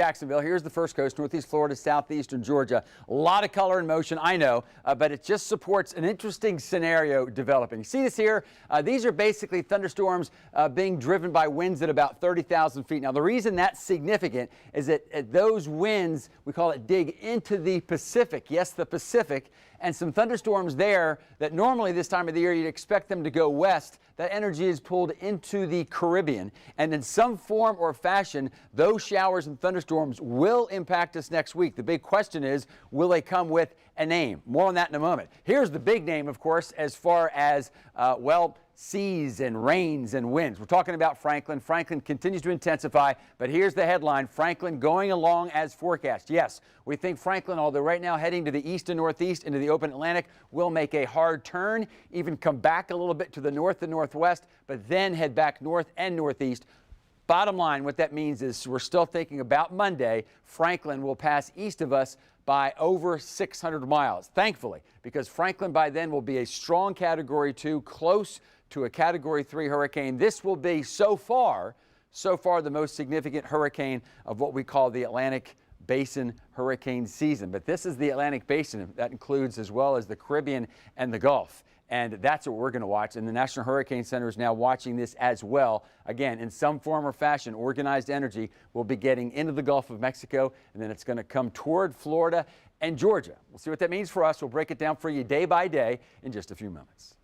Jacksonville. Here's the first coast, northeast Florida, southeastern Georgia. A lot of color and motion, I know, but it just supports an interesting scenario developing. See this here? These are basically thunderstorms being driven by winds at about 30,000 feet. Now, the reason that's significant is that those winds, we call it dig into the Pacific. Yes, the Pacific. And some thunderstorms there that normally this time of the year you'd expect them to go west. That energy is pulled into the Caribbean. And in some form or fashion, those showers and thunderstorms will impact us next week. The big question is, will they come with a name? More on that in a moment. Here's the big name, of course, as far as, seas and rains and winds. We're talking about Franklin. Franklin continues to intensify, but here's the headline: Franklin going along as forecast. Yes, we think Franklin, although right now heading to the east and northeast into the open Atlantic, will make a hard turn, even come back a little bit to the north and northwest, but then head back north and northeast. Bottom line, what that means is we're still thinking about Monday, Franklin will pass east of us by over 600 miles, thankfully, because Franklin by then will be a strong Category 2, close to a Category 3 hurricane. This will be so far the most significant hurricane of what we call the Atlantic Basin hurricane season. But this is the Atlantic Basin. That includes as well as the Caribbean and the Gulf. And that's what we're going to watch. And the National Hurricane Center is now watching this as well. Again, in some form or fashion, organized energy will be getting into the Gulf of Mexico, and then it's going to come toward Florida and Georgia. We'll see what that means for us. We'll break it down for you day by day in just a few moments.